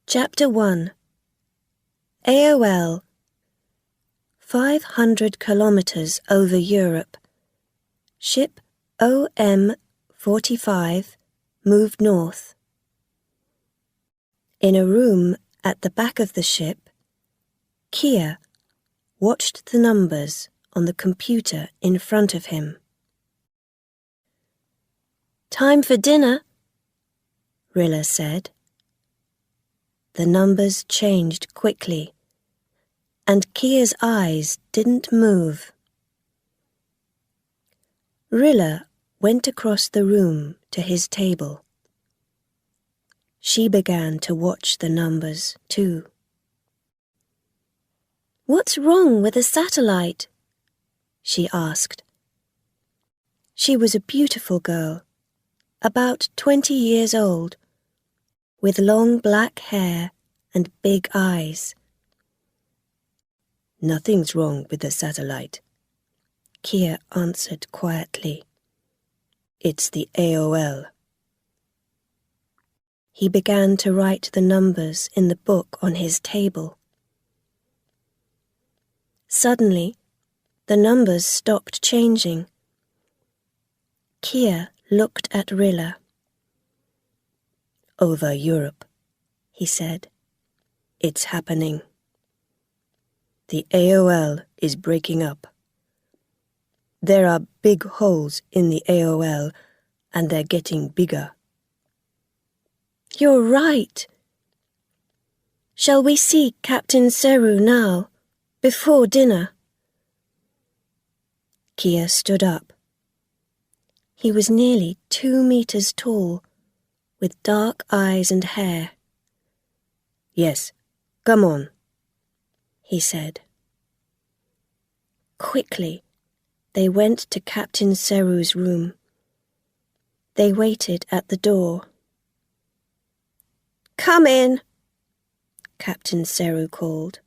Chapter 1. AOL. 500 kilometres over Europe. Ship OM-45 moved north. In a room at the back of the ship, Kiah watched the numbers on the computer in front of him. "Time for dinner," Rilla said. The numbers changed quickly, and Kiah's eyes didn't move. Rilla went across the room to his table. She began to watch the numbers too. "What's wrong with the satellite?" she asked. She was a beautiful girl, about 20 years old, with long black hair and big eyes. "Nothing's wrong with the satellite," Kiah answered quietly. "It's the AOL." He began to write the numbers in the book on his table. Suddenly, the numbers stopped changing. Kiah looked at Rilla. "Over Europe," he said. "It's happening. The AOL is breaking up. There are big holes in the AOL, and they're getting bigger." "You're right. Shall we see Captain Seru now, before dinner?" Kiah stood up. He was nearly 2 meters tall, with dark eyes and hair. "Yes, come on," he said. Quickly, they went to Captain Seru's room. They waited at the door. "Come in," Captain Seru called.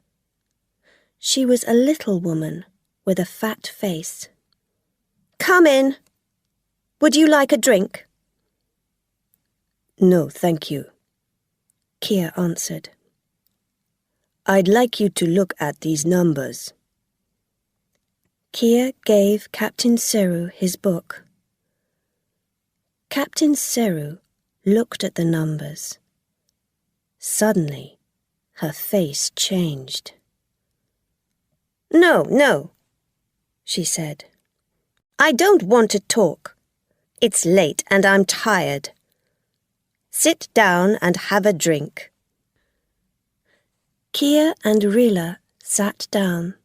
She was a little woman with a fat face. "Come in. Would you like a drink?" "No, thank you," Kiah answered. "I'd like you to look at these numbers." Kiah gave Captain Seru his book. Captain Seru looked at the numbers. Suddenly, her face changed. No, she said. "I don't want to talk. It's late and I'm tired. Sit down and have a drink." Kiah and Rilla sat down.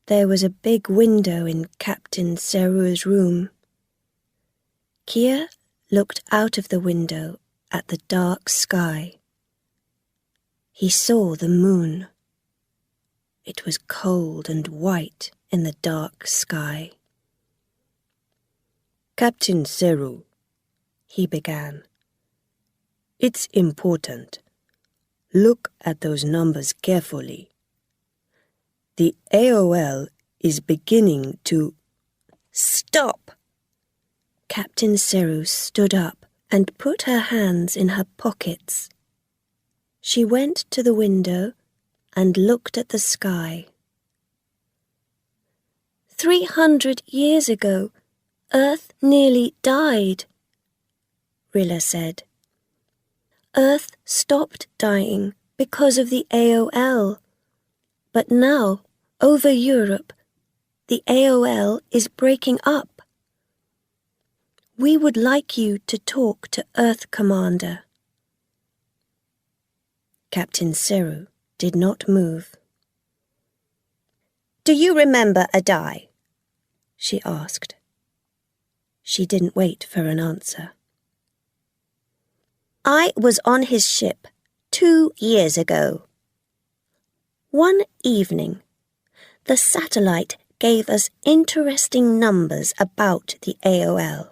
There was a big window in Captain Seru's room. Kiah looked out of the window at the dark sky. He saw the moon. It was cold and white in the dark sky. "Captain Seru," he began. "It's important. Look at those numbers carefully. The AOL is beginning to—" "Stop!" Captain Seru stood up and put her hands in her pockets. She went to the window and looked at the sky. 300 years ago, Earth nearly died, Rilla said. Earth stopped dying because of the AOL, but now, over Europe, the AOL is breaking up. We would like you to talk to Earth Commander. Captain Seru did not move. "Do you remember Adai?" she asked. She didn't wait for an answer. "I was on his ship 2 years ago. One evening, the satellite gave us interesting numbers about the AOL.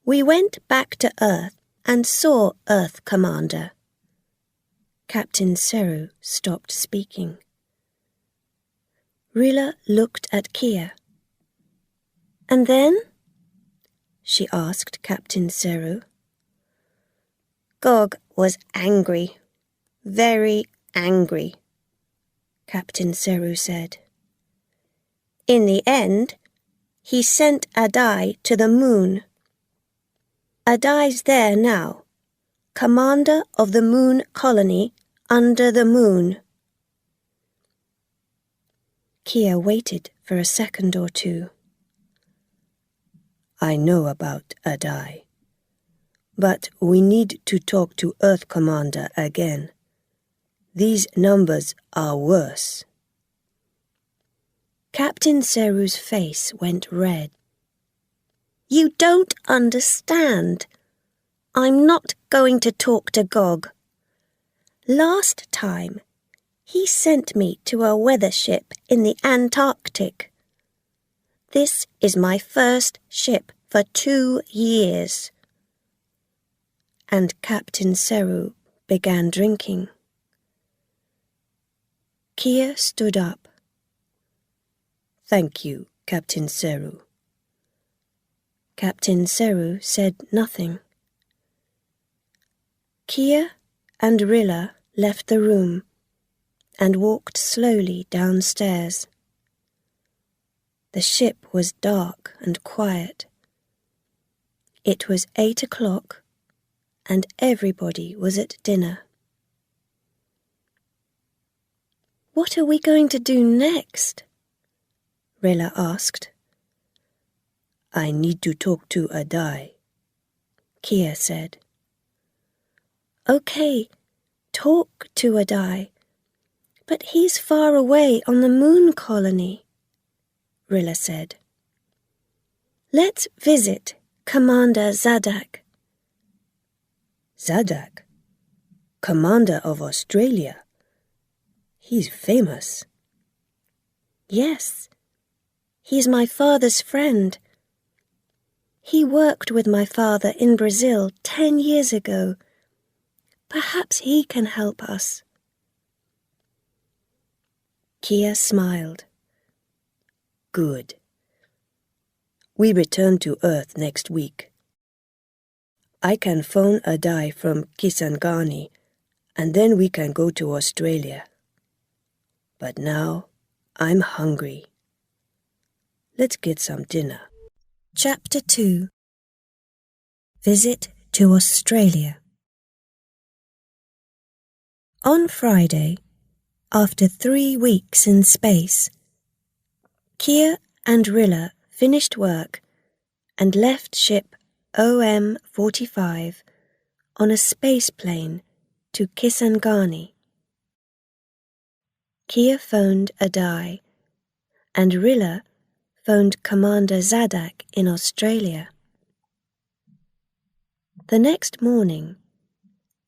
We went back to Earth and saw Earth Commander." Captain Seru stopped speaking. Rilla looked at Kiah. "And then?" she asked Captain Seru. Gog was angry, very angry, Captain Seru said. In the end, he sent Adai to the moon. Adai's there now, commander of the moon colony under the moon. Kiah waited for a second or two. I know about Adai, but we need to talk to Earth Commander again. These numbers are worse. Captain Seru's face went red. You don't understand. I'm not going to talk to Gog. Last time, he sent me to a weather ship in the Antarctic. This is my first ship for 2 years. And Captain Seru began drinking. Kiah stood up. Thank you, Captain Seru. Captain Seru said nothing. Kiah and Rilla left the room and walked slowly downstairs. The ship was dark and quiet. It was 8 o'clock, and everybody was at dinner. What are we going to do next? Rilla asked. I need to talk to Adai, Kiah said. Okay, talk to Adai, but he's far away on the moon colony, Rilla said. Let's visit Commander Zadak. Zadak? Commander of Australia? He's famous. Yes, he's my father's friend. He worked with my father in Brazil 10 years ago. Perhaps he can help us. Kiah smiled. Good. We return to Earth next week. I can phone Adai from Kisangani, and then we can go to Australia. But now, I'm hungry. Let's get some dinner. Chapter 2. Visit to Australia. On Friday, after 3 weeks in space, Kiah and Rilla finished work and left ship OM-45 on a space plane to Kisangani. Kiah phoned Adai, and Rilla phoned Commander Zadak in Australia. The next morning,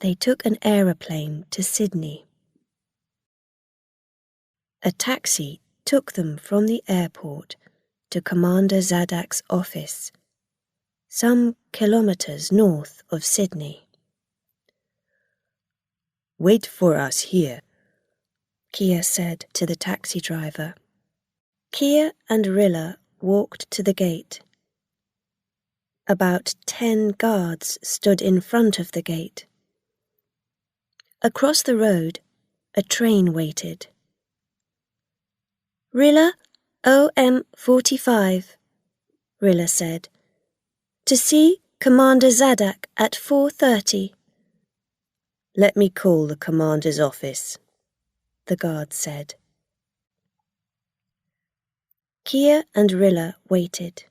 they took an aeroplane to Sydney. A taxi took them from the airport to Commander Zadak's office, some kilometres north of Sydney. Wait for us here, Kiah said to the taxi driver. Kiah and Rilla walked to the gate. About 10 guards stood in front of the gate. Across the road, a train waited. Rilla, OM-45, Rilla said. To see Commander Zadak at 4:30. Let me call the commander's office, the guard said. Kiah and Rilla waited.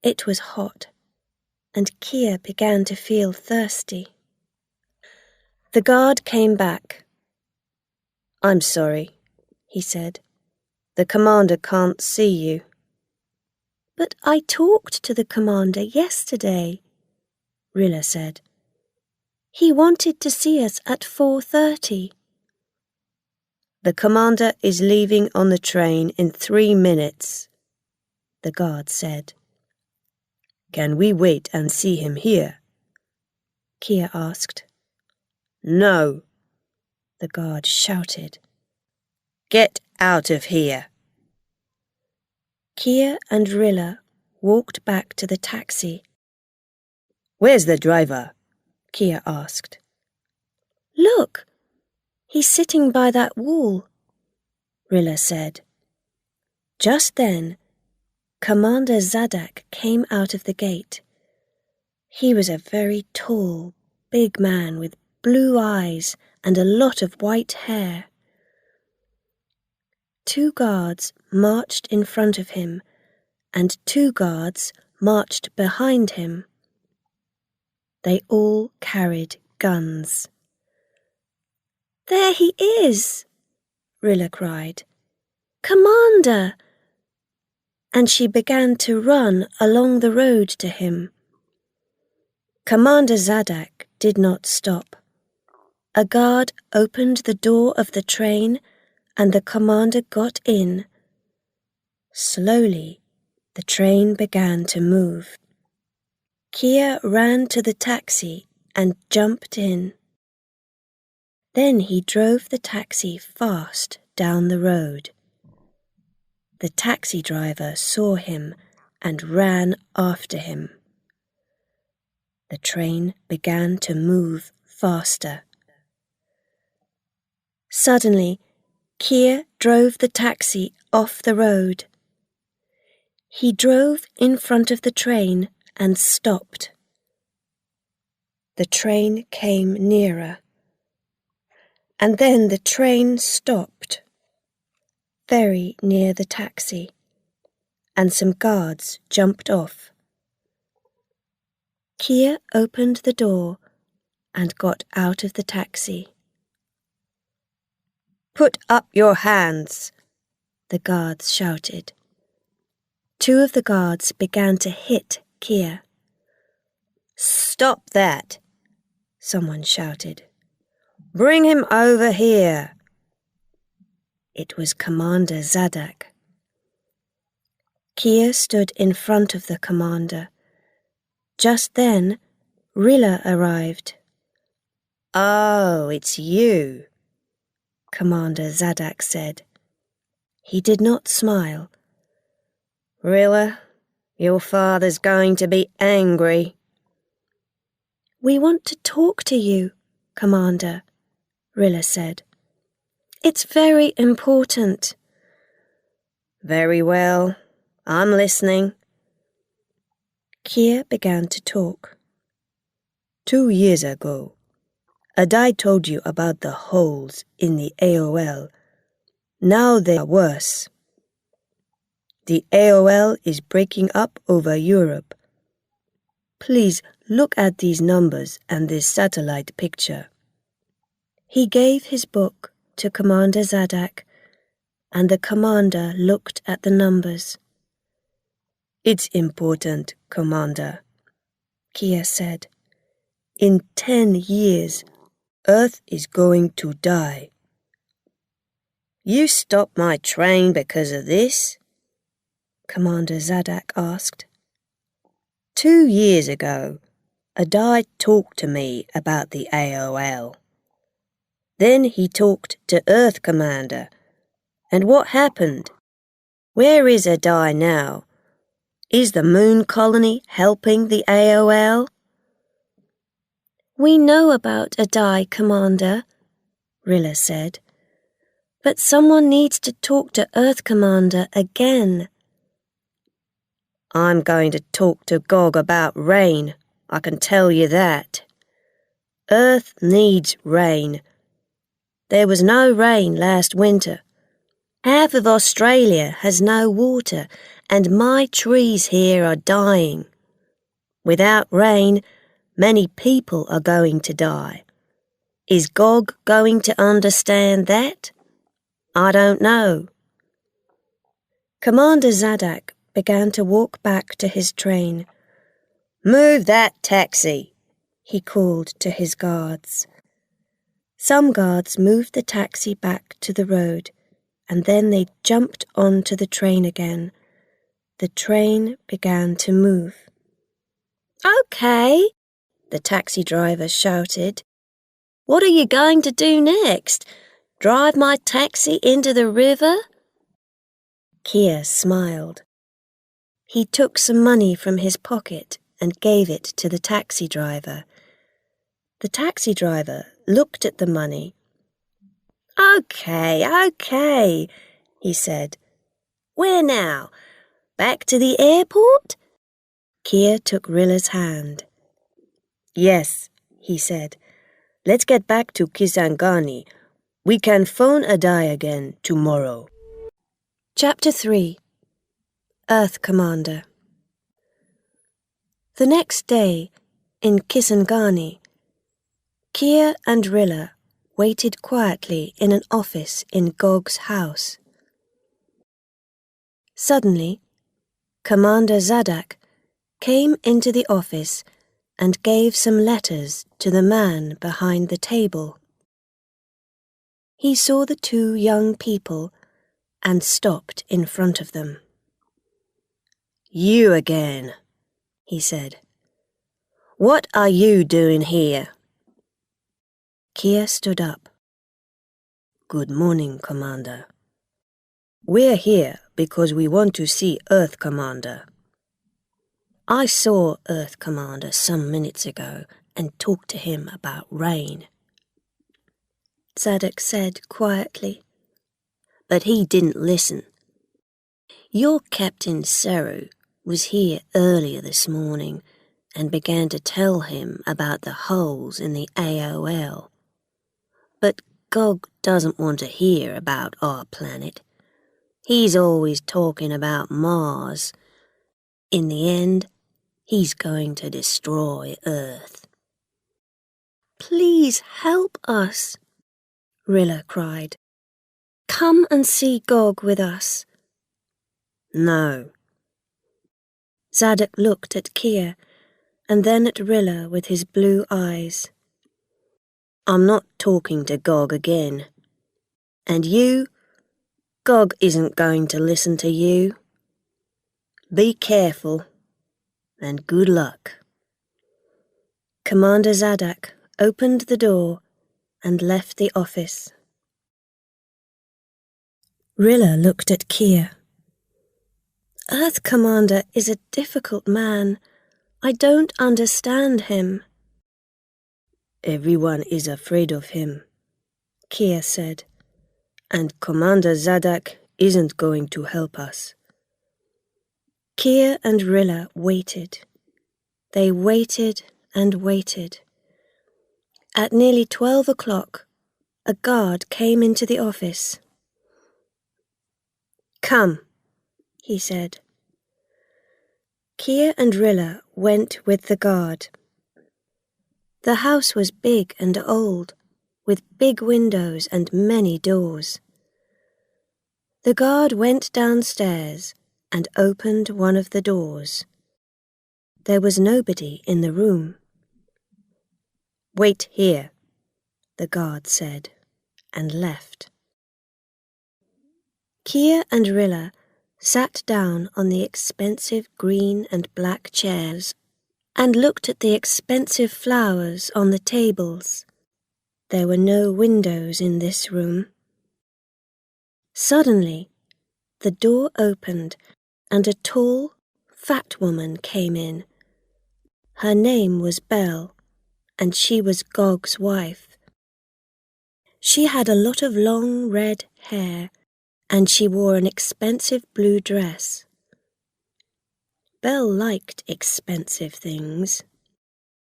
It was hot, and Kiah began to feel thirsty. The guard came back. I'm sorry, he said. The commander can't see you. But I talked to the commander yesterday, Rilla said. He wanted to see us at 4:30. The commander is leaving on the train in 3 minutes, the guard said. Can we wait and see him here? Kiah asked. No, the guard shouted. Get out of here. Kiah and Rilla walked back to the taxi. Where's the driver? Kiah asked. Look, he's sitting by that wall, Rilla said. Just then, Commander Zadak came out of the gate. He was a very tall, big man with blue eyes and a lot of white hair. 2 guards marched in front of him, and 2 guards marched behind him. They all carried guns. There he is, Rilla cried. Commander! And she began to run along the road to him. Commander Zadak did not stop. A guard opened the door of the train and the commander got in. Slowly, the train began to move. Kiah ran to the taxi and jumped in. Then he drove the taxi fast down the road. The taxi driver saw him and ran after him. The train began to move faster. Suddenly, Kiah drove the taxi off the road. He drove in front of the train and stopped. The train came nearer. And then the train stopped, very near the taxi, and some guards jumped off. Kiah opened the door and got out of the taxi. Put up your hands, the guards shouted. 2 of the guards began to hit Kiah. Stop that, someone shouted. Bring him over here. It was Commander Zadak. Kiah stood in front of the commander. Just then, Rilla arrived. Oh, it's you, Commander Zadak said. He did not smile. Rilla, your father's going to be angry. We want to talk to you, Commander, Rilla said. It's very important. Very well, I'm listening. Kiah began to talk. 2 years ago, Adai told you about the holes in the AOL. Now they are worse. The AOL is breaking up over Europe. Please look at these numbers and this satellite picture. He gave his book to Commander Zadak, and the commander looked at the numbers. It's important, Commander, Kiah said. In 10 years, Earth is going to die. You stopped my train because of this? Commander Zadak asked. 2 years ago, Adai talked to me about the AOL. Then he talked to Earth Commander. And what happened? Where is Adai now? Is the moon colony helping the AOL? We know about Adai, Commander, Rilla said. But someone needs to talk to Earth Commander again. I'm going to talk to Gog about rain, I can tell you that. Earth needs rain. There was no rain last winter. Half of Australia has no water, and my trees here are dying. Without rain, many people are going to die. Is Gog going to understand that? I don't know. Commander Zadak began to walk back to his train. Move that taxi, he called to his guards. Some guards moved the taxi back to the road, and then they jumped onto the train again. The train began to move. Okay, the taxi driver shouted. What are you going to do next? Drive my taxi into the river? Kiah smiled. He took some money from his pocket and gave it to the taxi driver. The taxi driver looked at the money. Okay, he said. Where now? Back to the airport? Kiah took Rilla's hand. Yes, he said. Let's get back to Kisangani. We can phone Adai again tomorrow. Chapter 3. Earth Commander. The next day, in Kisangani, Kiah and Rilla waited quietly in an office in Gog's house. Suddenly, Commander Zadak came into the office and gave some letters to the man behind the table. He saw the two young people and stopped in front of them. You again, he said. What are you doing here? Kiah stood up. Good morning, Commander. We're here because we want to see Earth Commander. I saw Earth Commander some minutes ago and talked to him about rain. Zadak said quietly. But he didn't listen. Your Captain Seru was here earlier this morning and began to tell him about the holes in the AOL. But Gog doesn't want to hear about our planet. He's always talking about Mars. In the end, he's going to destroy Earth. Please help us, Rilla cried. Come and see Gog with us. No. Zadak looked at Kiah and then at Rilla with his blue eyes. I'm not talking to Gog again. And you? Gog isn't going to listen to you. Be careful, and good luck. Commander Zadak opened the door and left the office. Rilla looked at Kiah. Earth Commander is a difficult man. I don't understand him. Everyone is afraid of him, Kiah said, and Commander Zadak isn't going to help us. Kiah and Rilla waited. They waited and waited. At nearly 12 o'clock, a guard came into the office. Come, he said. Kiah and Rilla went with the guard. The house was big and old, with big windows and many doors. The guard went downstairs and opened one of the doors. There was nobody in the room. Wait here, the guard said, and left. Kiah and Rilla sat down on the expensive green and black chairs and looked at the expensive flowers on the tables. There were no windows in this room. Suddenly, the door opened and a tall, fat woman came in. Her name was Belle, and she was Gog's wife. She had a lot of long red hair, and she wore an expensive blue dress. Belle liked expensive things.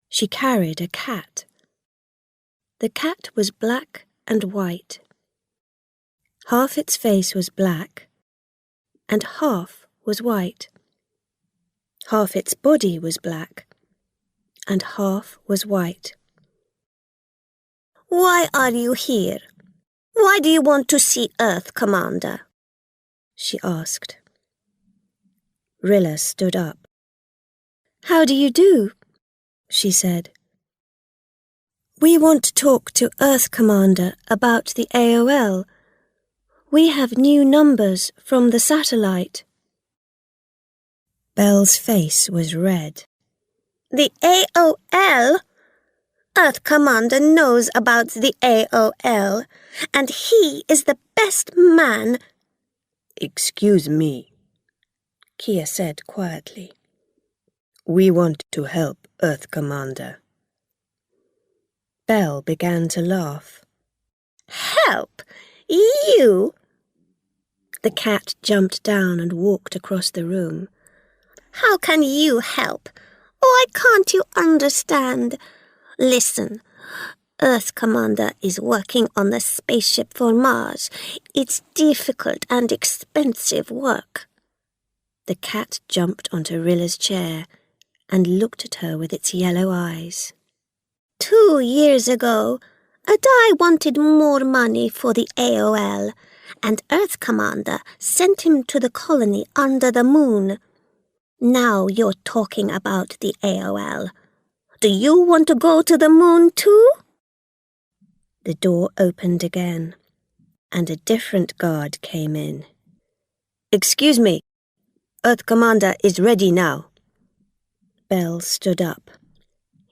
She carried a cat. The cat was black and white. Half its face was black, and half was white. Half its body was black, and half was white. Why are you here? Why do you want to see Earth, Commander? She asked. Rilla stood up. How do you do? She said. We want to talk to Earth Commander about the AOL. We have new numbers from the satellite. Belle's face was red. The AOL? Earth Commander knows about the AOL, and he is the best man. Excuse me, Kiah said quietly. We want to help Earth Commander. Belle began to laugh. Help! You? The cat jumped down and walked across the room. How can you help? Why can't you understand? Listen, Earth Commander is working on the spaceship for Mars. It's difficult and expensive work. The cat jumped onto Rilla's chair and looked at her with its yellow eyes. 2 years ago, Adai wanted more money for the AOL, and Earth Commander sent him to the colony under the moon. Now you're talking about the AOL. Do you want to go to the moon too? The door opened again, and a different guard came in. Excuse me, Earth Commander is ready now. Belle stood up.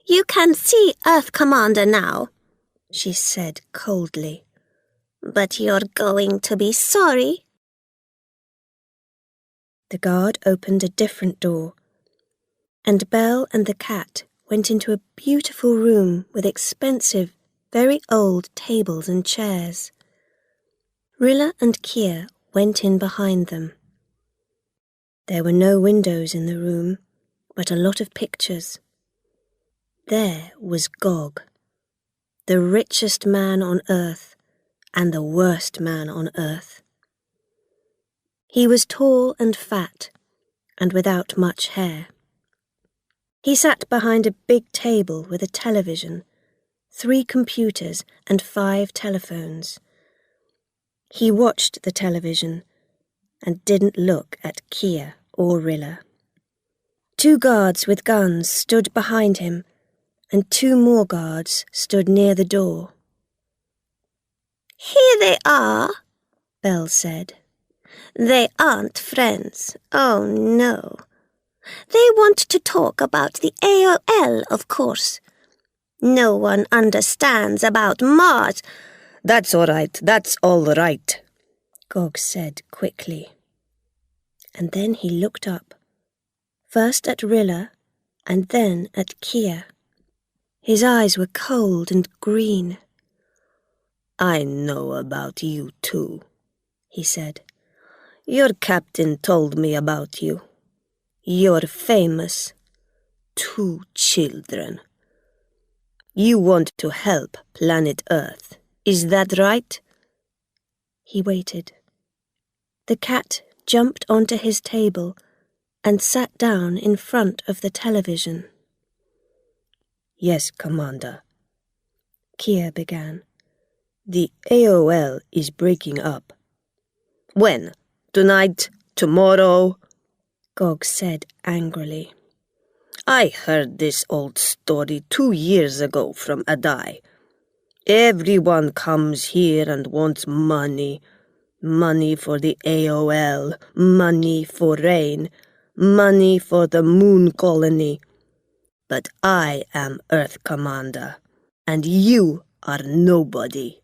You can see Earth Commander now, she said coldly. But you're going to be sorry. The guard opened a different door, and Belle and the cat went into a beautiful room with expensive, very old tables and chairs. Rilla and Kiah went in behind them. There were no windows in the room, but a lot of pictures. There was Gog, the richest man on earth and the worst man on earth. He was tall and fat and without much hair. He sat behind a big table with a television, 3 computers and 5 telephones. He watched the television and didn't look at Kiah or Rilla. 2 guards with guns stood behind him, and 2 more guards stood near the door. Here they are, Belle said. They aren't friends. Oh, no. They want to talk about the AOL, of course. No one understands about Mars. That's all right, Gog said quickly. And then he looked up, first at Rilla and then at Kiah. His eyes were cold and green. I know about you too, he said. Your captain told me about you. You're famous. 2 children. You want to help planet Earth, is that right? He waited. The cat jumped onto his table and sat down in front of the television. Yes, Commander. Kiah began. The AOL is breaking up. When? Tonight? Tomorrow? Gog said angrily. I heard this old story 2 years ago from Adai. Everyone comes here and wants money. Money for the AOL, money for rain, money for the moon colony. But I am Earth Commander, and you are nobody.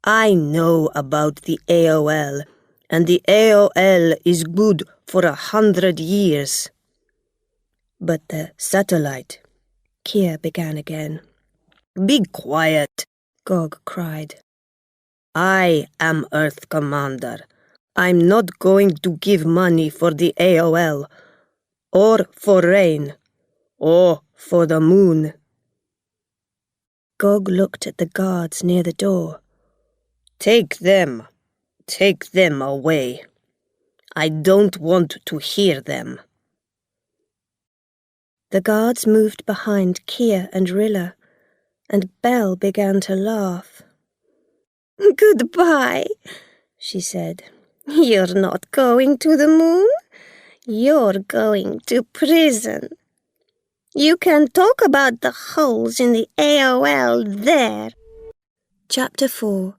I know about the AOL, and the AOL is good for 100 years. But the satellite, Kiah began again. Be quiet, Gog cried. I am Earth Commander. I'm not going to give money for the AOL, or for rain, or for the moon. Gog looked at the guards near the door. Take them away. I don't want to hear them. The guards moved behind Kiah and Rilla, and Belle began to laugh. Goodbye, she said. You're not going to the moon. You're going to prison. You can talk about the holes in the AOL there. Chapter 4.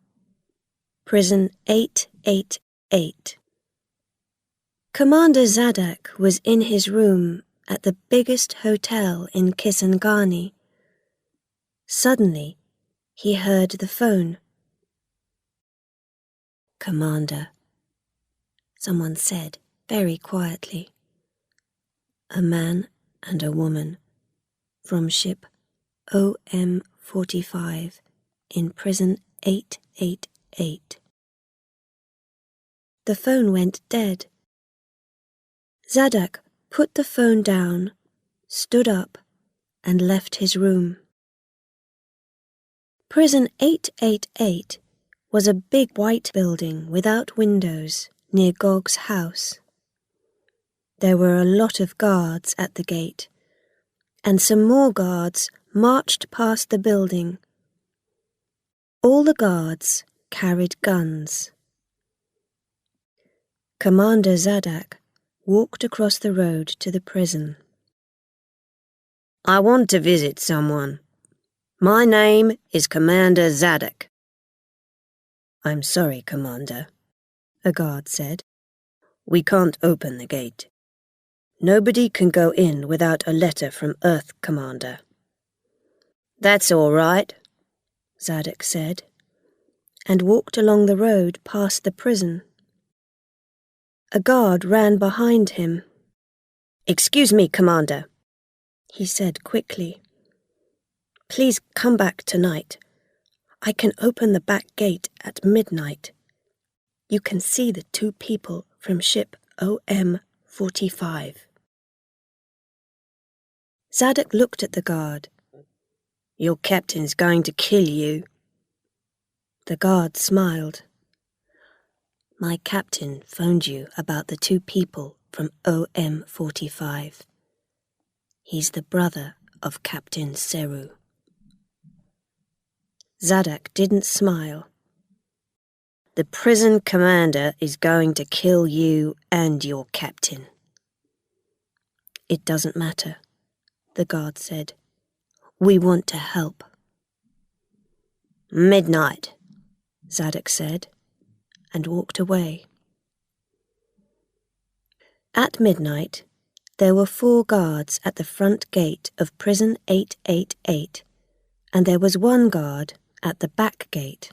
Prison 888. Commander Zadok was in his room at the biggest hotel in Kisangani. Suddenly, he heard the phone. Commander, someone said very quietly. A man and a woman from ship OM OM45 in prison 888. The phone went dead. Zadok put the phone down, stood up, and left his room. Prison 888 was a big white building without windows near Gog's house. There were a lot of guards at the gate, and some more guards marched past the building. All the guards carried guns. Commander Zadok walked across the road to the prison. "I want to visit someone. My name is Commander Zadok." "I'm sorry, Commander," a guard said. "We can't open the gate. Nobody can go in without a letter from Earth, Commander." "That's all right," Zadok said, and walked along the road past the prison. A guard ran behind him. "Excuse me, Commander," he said quickly. "Please come back tonight. I can open the back gate at midnight. You can see the two people from ship OM45. Zadok looked at the guard. "Your captain's going to kill you." The guard smiled. "My captain phoned you about the two people from OM45. He's the brother of Captain Seru." Zadok didn't smile. "The prison commander is going to kill you and your captain." "It doesn't matter," the guard said. "We want to help." "Midnight," Zadok said, and walked away. At midnight, there were 4 guards at the front gate of prison 888, and there was 1 guard at the back gate.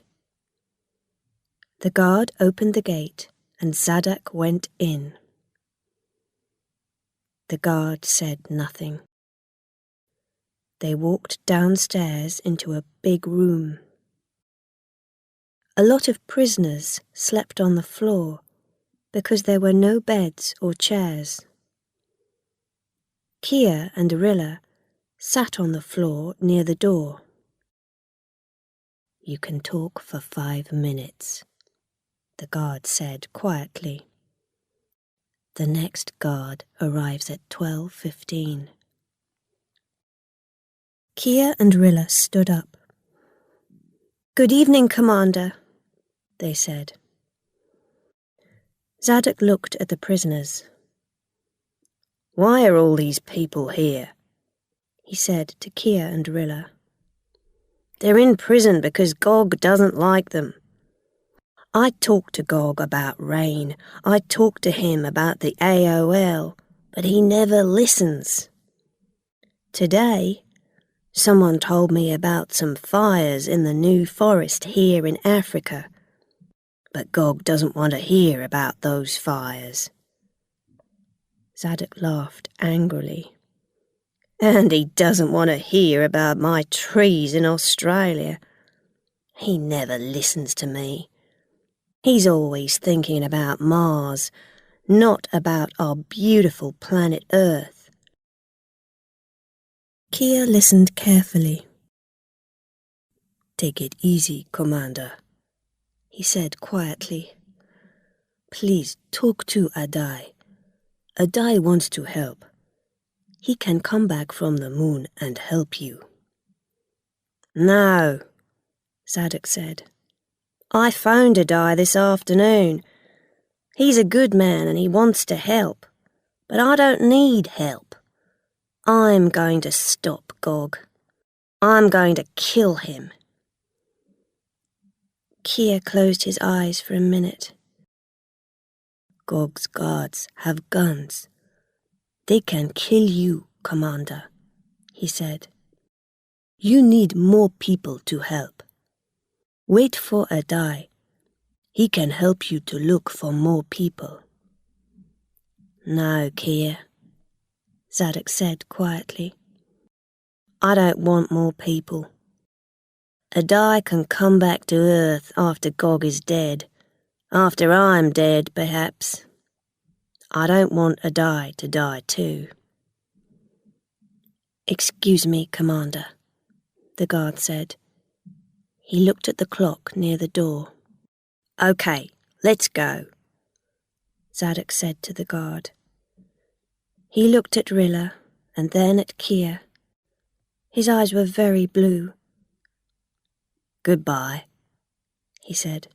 The guard opened the gate, and Zadok went in. The guard said nothing. They walked downstairs into a big room. A lot of prisoners slept on the floor because there were no beds or chairs. Kiah and Rilla sat on the floor near the door. "You can talk for 5 minutes," the guard said quietly. "The next guard arrives at 12:15. Kiah and Rilla stood up. "Good evening, Commander," they said. Zadok looked at the prisoners. "Why are all these people here?" he said to Kiah and Rilla. "They're in prison because Gog doesn't like them. I talked to Gog about rain. I talked to him about the AOL, but he never listens. Today, someone told me about some fires in the new forest here in Africa, but Gog doesn't want to hear about those fires." Zadok laughed angrily. "And he doesn't want to hear about my trees in Australia. He never listens to me. He's always thinking about Mars, not about our beautiful planet Earth." Kiah listened carefully. "Take it easy, Commander," he said quietly. "Please talk to Adai. Adai wants to help. He can come back from the moon and help you." "No," Zadok said. "I phoned Adai this afternoon. He's a good man and he wants to help, but I don't need help. I'm going to stop Gog. I'm going to kill him." Kiah closed his eyes for a minute. "Gog's guards have guns. They can kill you, Commander," he said. "You need more people to help. Wait for Adai. He can help you to look for more people." "No, Kiah," Zadok said quietly. "I don't want more people. Adai can come back to Earth after Gog is dead. After I'm dead, perhaps. I don't want Adai to die too. "Excuse me, Commander," the guard said. He looked at the clock near the door. "Okay, let's go," Zadok said to the guard. He looked at Rilla and then at Kiah. His eyes were very blue. "Goodbye," he said.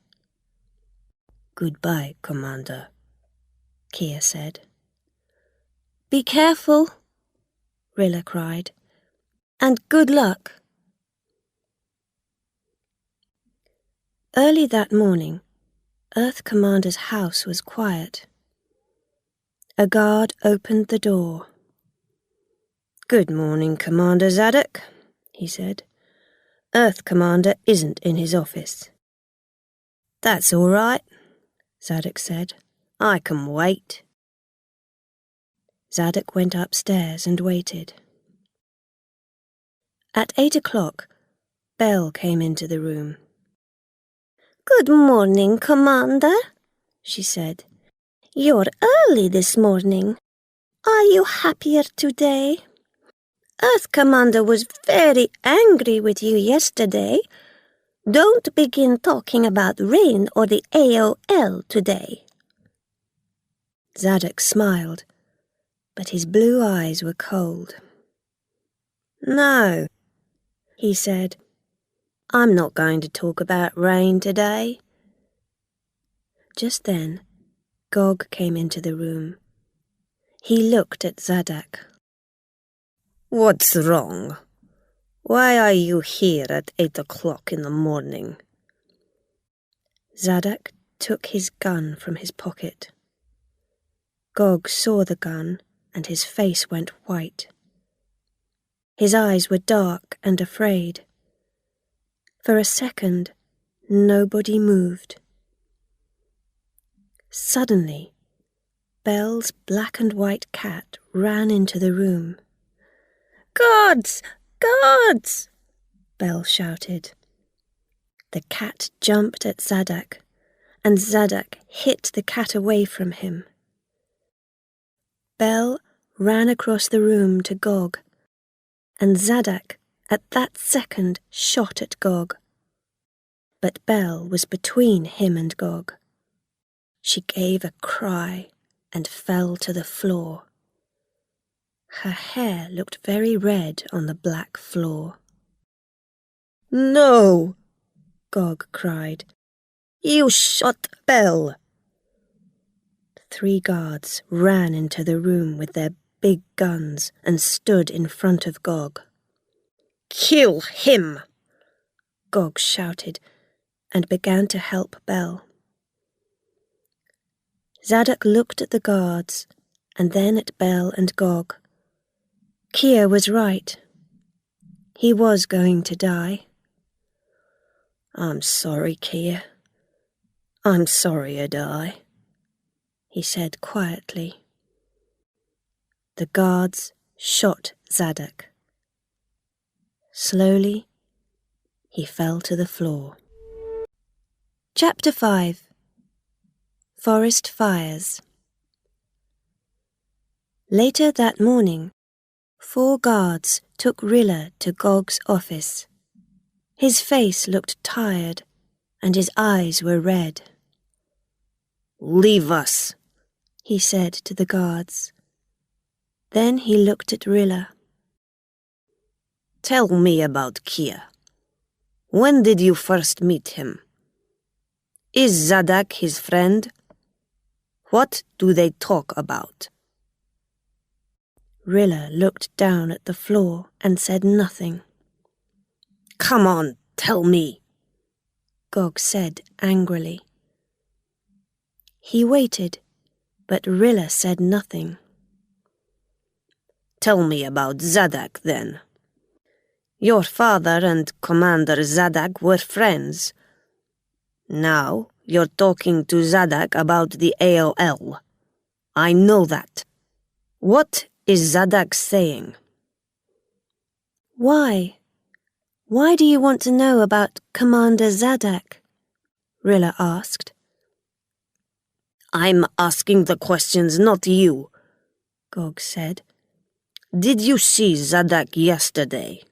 "Goodbye, Commander," Kiah said. "Be careful," Rilla cried, "and good luck." Early that morning, Earth Commander's house was quiet. A guard opened the door. "Good morning, Commander Zadok," he said. "Earth Commander isn't in his office." "That's all right," Zadok said. "I can wait." Zadok went upstairs and waited. At 8 o'clock, Belle came into the room. "Good morning, Commander," she said. "You're early this morning. Are you happier today? Earth Commander was very angry with you yesterday. Don't begin talking about rain or the AOL today." Zadok smiled, but his blue eyes were cold. "No," he said. "I'm not going to talk about rain today." Just then, Gog came into the room. He looked at Zadok. "What's wrong? Why are you here at 8 o'clock in the morning?" Zadok took his gun from his pocket. Gog saw the gun and his face went white. His eyes were dark and afraid. For a second, nobody moved. Suddenly, Belle's black and white cat ran into the room. "Guards! Guards!" Belle shouted. The cat jumped at Zadok, and Zadok hit the cat away from him. Belle ran across the room to Gog, and Zadok at that second shot at Gog. But Belle was between him and Gog. She gave a cry and fell to the floor. Her hair looked very red on the black floor. "No!" Gog cried. "You shot Belle!" 3 guards ran into the room with their big guns and stood in front of Gog. "Kill him!" Gog shouted and began to help Belle. Zadok looked at the guards and then at Belle and Gog. Kiah was right. He was going to die. "I'm sorry, Kiah. I'm sorry, Adai," he said quietly. The guards shot Zadok. Slowly, he fell to the floor. Chapter 5. Forest Fires. Later that morning, 4 guards took Rilla to Gog's office. His face looked tired, and his eyes were red. "Leave us," he said to the guards. Then he looked at Rilla. "Tell me about Kiah. When did you first meet him? Is Zadok his friend? What do they talk about?" Rilla looked down at the floor and said nothing. "Come on, tell me," Gog said angrily. He waited, but Rilla said nothing. "Tell me about Zadok, then. Your father and Commander Zadok were friends. Now you're talking to Zadok about the AOL. I know that. What is Zadok saying?" "Why? Why do you want to know about Commander Zadok? Rilla asked. I'm asking the questions, not you, Gog said. Did you see Zadok yesterday?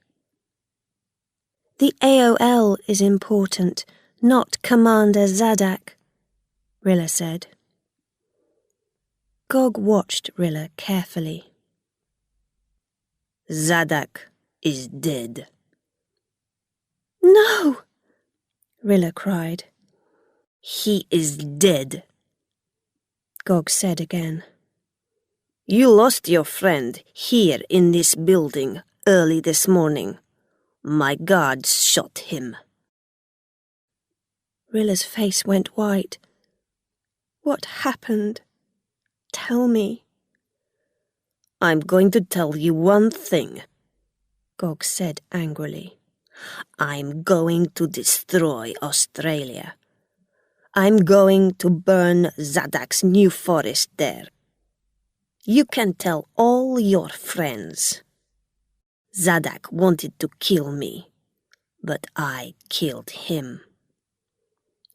The AOL is important, not Commander Zadok, Rilla said. Gog watched Rilla carefully. Zadok is dead. No! Rilla cried. He is dead, Gog said again. You lost your friend here in this building early this morning. My guards shot him. Rilla's face went white. What happened? Tell me. I'm going to tell you one thing, Gog said angrily. I'm going to destroy Australia. I'm going to burn Zadok's new forest there. You can tell all your friends. Zadok wanted to kill me, but I killed him.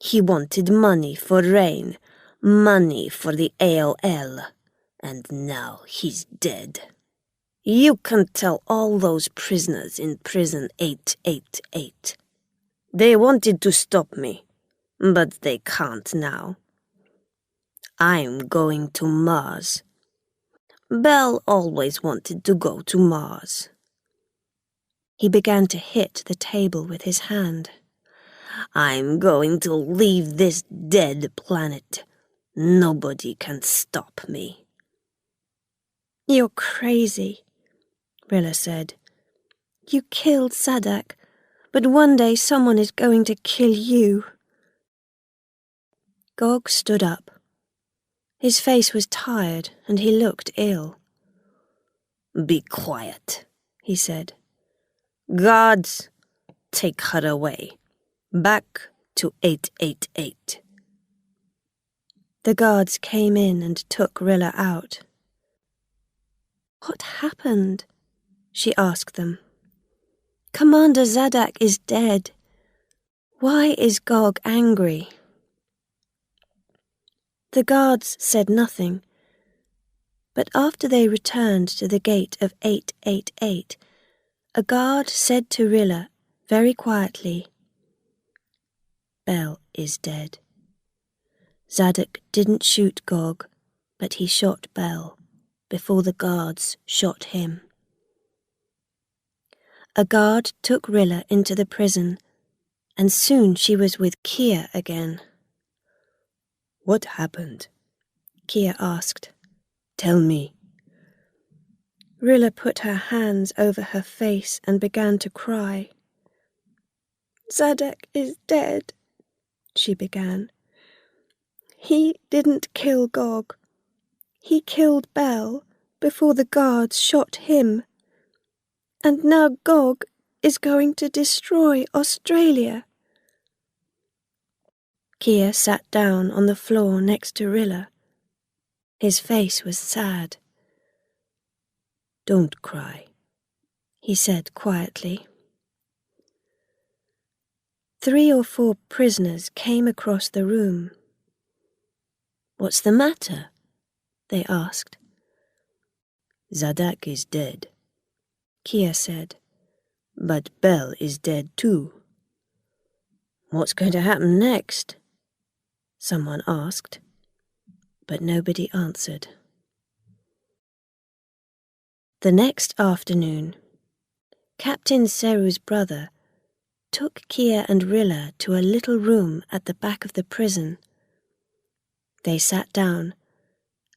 He wanted money for rain, money for the AOL, and now he's dead. You can tell all those prisoners in prison 888. They wanted to stop me, but they can't now. I'm going to Mars. Belle always wanted to go to Mars. He began to hit the table with his hand. I'm going to leave this dead planet. Nobody can stop me. You're crazy, Rilla said. You killed Zadok, but one day someone is going to kill you. Gog stood up. His face was tired and he looked ill. Be quiet, he said. Guards, take her away. Back to 888. The guards came in and took Rilla out. What happened? She asked them. Commander Zadok is dead. Why is Gog angry? The guards said nothing, but after they returned to the gate of 888, a guard said to Rilla very quietly, Belle is dead. Zadok didn't shoot Gog, but he shot Belle before the guards shot him. A guard took Rilla into the prison, and soon she was with Kiah again. What happened? Kiah asked. Tell me. Rilla put her hands over her face and began to cry. Zadok is dead, she began. He didn't kill Gog. He killed Belle before the guards shot him. And now Gog is going to destroy Australia. Kiah sat down on the floor next to Rilla. His face was sad. Don't cry, he said quietly. 3 or 4 prisoners came across the room. What's the matter? They asked. Zadok is dead, Kiah said. But Belle is dead too. What's going to happen next? Someone asked, but nobody answered. The next afternoon, Captain Seru's brother took Kiah and Rilla to a little room at the back of the prison. They sat down,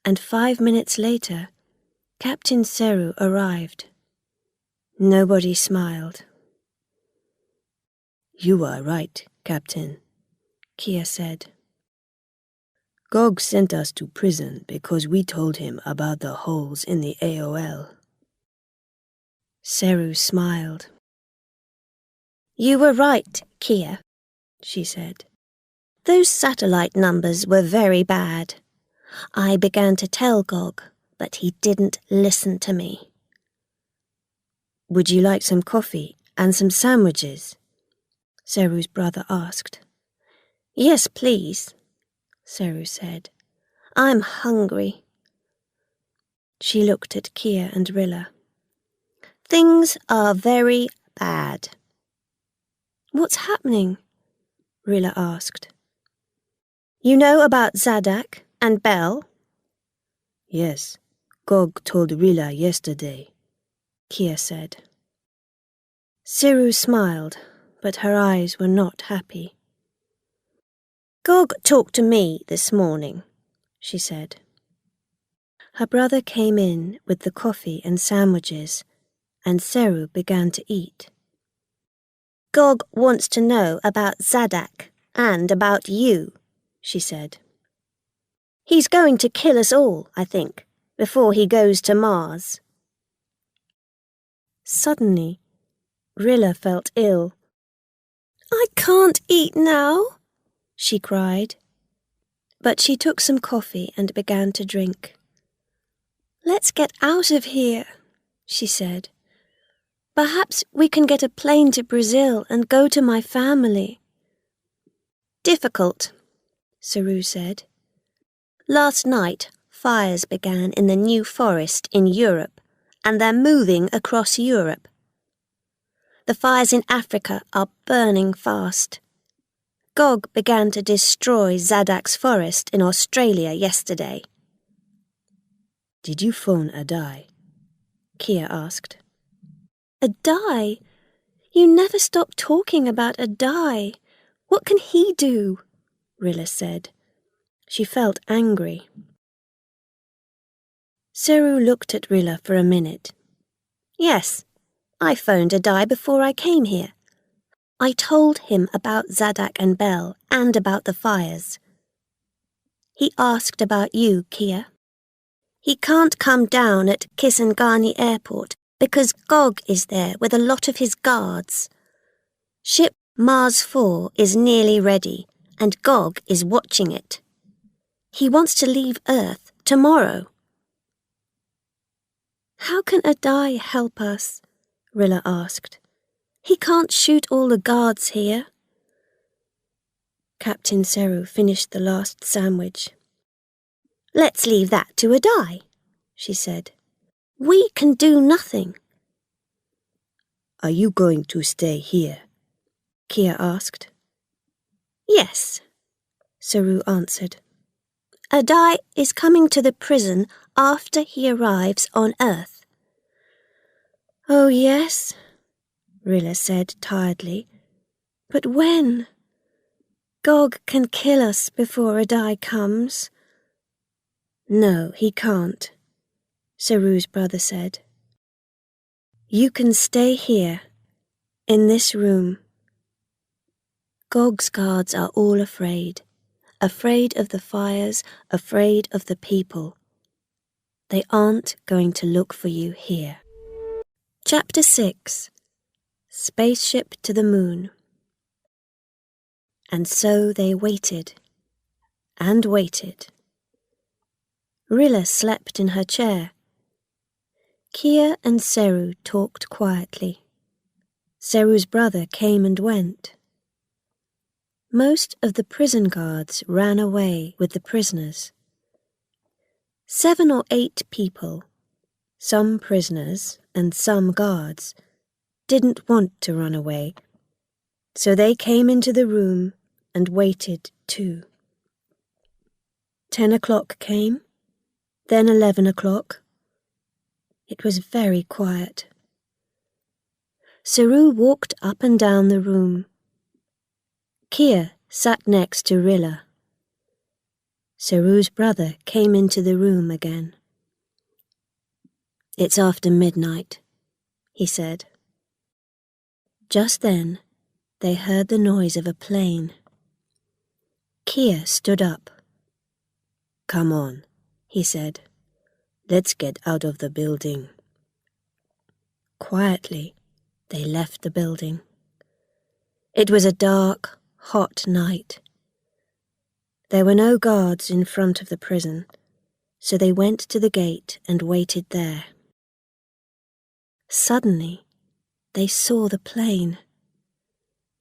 and 5 minutes later, Captain Seru arrived. Nobody smiled. You are right, Captain, Kiah said. Gog sent us to prison because we told him about the holes in the AOL. Seru smiled. You were right, Kiah, she said. Those satellite numbers were very bad. I began to tell Gog, but he didn't listen to me. Would you like some coffee and some sandwiches?" Seru's brother asked. "Yes, please," Seru said. "I'm hungry." She looked at Kiah and Rilla. "Things are very bad." "What's happening?" Rilla asked. "You know about Zadok and Bell?" "Yes, Gog told Rilla yesterday," Kiah said. Seru smiled, but her eyes were not happy. "Gog talked to me this morning," she said. Her brother came in with the coffee and sandwiches, and Seru began to eat. "Gog wants to know about Zadok and about you," she said. "He's going to kill us all, I think, before he goes to Mars." Suddenly, Rilla felt ill. "I can't eat now," she cried. But she took some coffee and began to drink. "Let's get out of here," she said. "Perhaps we can get a plane to Brazil and go to my family." "Difficult," Seru said. "Last night, fires began in the New Forest in Europe, and they're moving across Europe. The fires in Africa are burning fast. Gog began to destroy Zadok's forest in Australia yesterday." "Did you phone Adai?" Kiah asked. "Adai? You never stop talking about Adai. What can he do?" Rilla said. She felt angry. Seru looked at Rilla for a minute. "Yes, I phoned Adai before I came here. I told him about Zadok and Bell and about the fires. He asked about you, Kiah. He can't come down at Kisangani Airport because Gog is there with a lot of his guards. Ship Mars 4 is nearly ready, and Gog is watching it. He wants to leave Earth tomorrow." "How can Adai help us?" Rilla asked. "He can't shoot all the guards here." Captain Seru finished the last sandwich. "Let's leave that to Adai," she said. "We can do nothing." "Are you going to stay here?" Kiah asked. "Yes," Seru answered. "Adai is coming to the prison after he arrives on Earth." "Oh, yes," Rilla said tiredly. "But when? Gog can kill us before Adai comes." "No, he can't," Seru's brother said. "You can stay here, in this room. Gog's guards are all afraid of the fires, afraid of the people. They aren't going to look for you here." Chapter 6. Spaceship to the Moon. And so they waited, and waited. Rilla slept in her chair. Kiah and Seru talked quietly. Seru's brother came and went. Most of the prison guards ran away with the prisoners. 7 or 8 people, some prisoners and some guards, didn't want to run away, so they came into the room and waited too. 10 o'clock came, then 11 o'clock. It was very quiet. Seru walked up and down the room. Kiah sat next to Rilla. Seru's brother came into the room again. "It's after midnight," he said. Just then, they heard the noise of a plane. Kiah stood up. "Come on," he said. "Let's get out of the building." Quietly, they left the building. It was a dark, hot night. There were no guards in front of the prison, so they went to the gate and waited there. Suddenly, they saw the plane.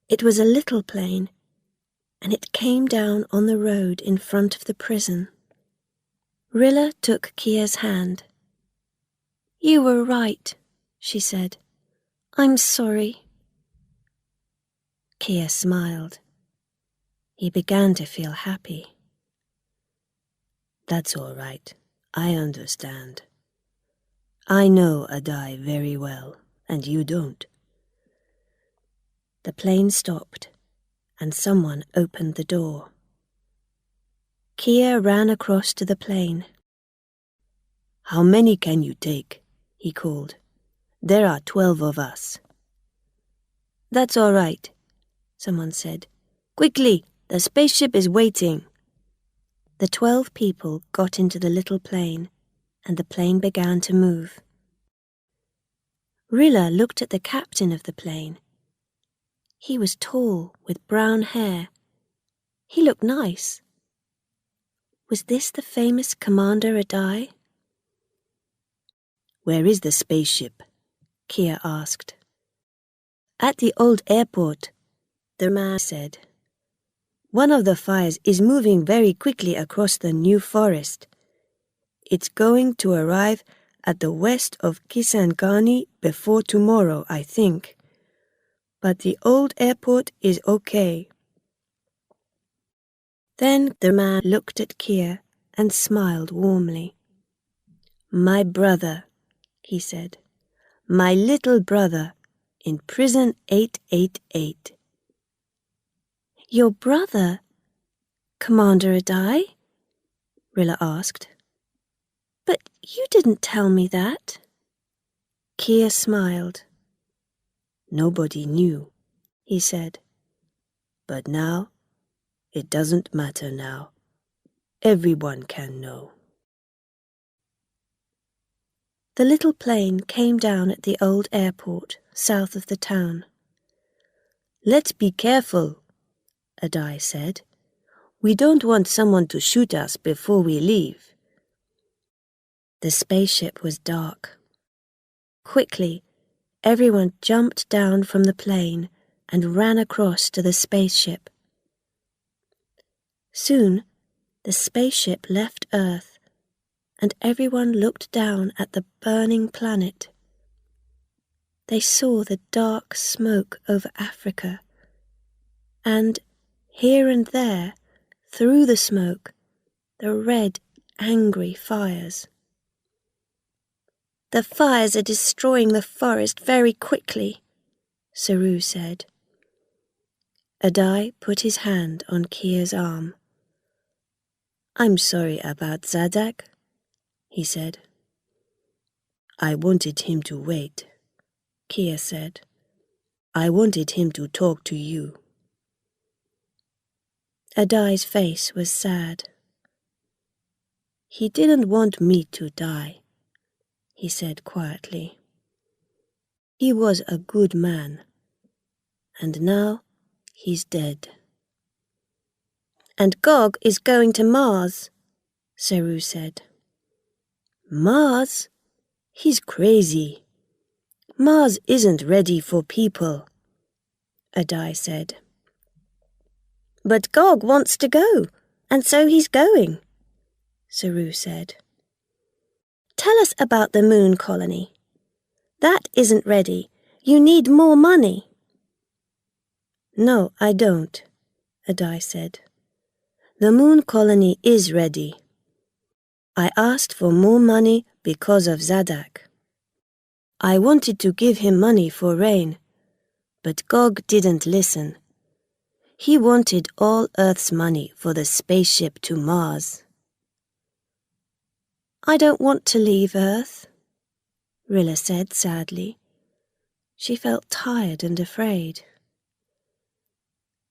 It was a little plane, and it came down on the road in front of the prison. Rilla took Kiah's hand. "You were right," she said. "I'm sorry." Kiah smiled. He began to feel happy. "That's all right. I understand. I know Adai very well, and you don't." The plane stopped, and someone opened the door. Kiah ran across to the plane. "How many can you take?" he called. "There are 12 of us." "That's all right," someone said. "Quickly, the spaceship is waiting." The 12 people got into the little plane, and the plane began to move. Rilla looked at the captain of the plane. He was tall, with brown hair. He looked nice. Was this the famous Commander Adai? "Where is the spaceship?" Kiah asked. "At the old airport," the man said. "One of the fires is moving very quickly across the new forest. It's going to arrive at the west of Kisangani before tomorrow, I think. But the old airport is okay." Then the man looked at Kiah and smiled warmly. "My brother," he said. "My little brother in prison 888. "Your brother, Commander Adai?" Rilla asked. "But you didn't tell me that." Kiah smiled. "Nobody knew," he said. "But now, it doesn't matter now. Everyone can know." The little plane came down at the old airport south of the town. "Let's be careful," Adai said. "We don't want someone to shoot us before we leave." The spaceship was dark. Quickly, everyone jumped down from the plane and ran across to the spaceship. Soon, the spaceship left Earth, and everyone looked down at the burning planet. They saw the dark smoke over Africa, and here and there, through the smoke, the red, angry fires. "The fires are destroying the forest very quickly," Saru said. Adai put his hand on Kiah's arm. "I'm sorry about Zadak," he said. "I wanted him to wait," Kiah said. "I wanted him to talk to you." Adai's face was sad. "He didn't want me to die," he said quietly. "He was a good man, and now he's dead." "And Gog is going to Mars," Saru said. "Mars? He's crazy. Mars isn't ready for people," Adai said. "But Gog wants to go, and so he's going," Saru said. "Tell us about the moon colony. That isn't ready. You need more money." "No, I don't," Adai said. "The moon colony is ready. I asked for more money because of Zadak. I wanted to give him money for rain, but Gog didn't listen. He wanted all Earth's money for the spaceship to Mars." "I don't want to leave Earth," Rilla said sadly. She felt tired and afraid.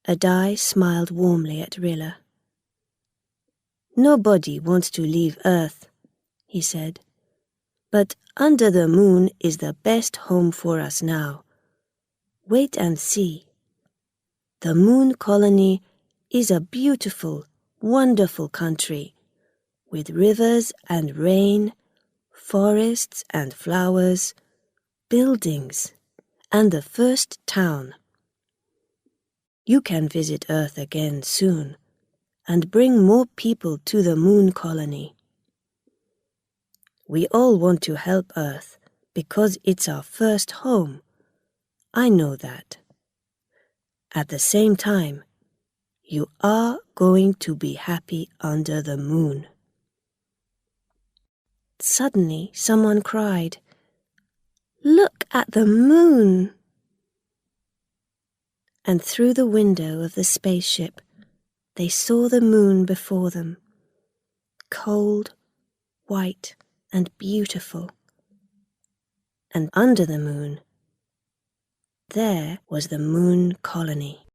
Adai smiled warmly at Rilla. "Nobody wants to leave Earth," he said. "But under the moon is the best home for us now. Wait and see. The moon colony is a beautiful, wonderful country, with rivers and rain, forests and flowers, buildings and the first town. You can visit Earth again soon and bring more people to the moon colony. We all want to help Earth because it's our first home. I know that. At the same time, you are going to be happy under the moon. Suddenly, someone cried, "Look at the moon!" And through the window of the spaceship, they saw the moon before them, cold, white, and beautiful. And under the moon, there was the moon colony.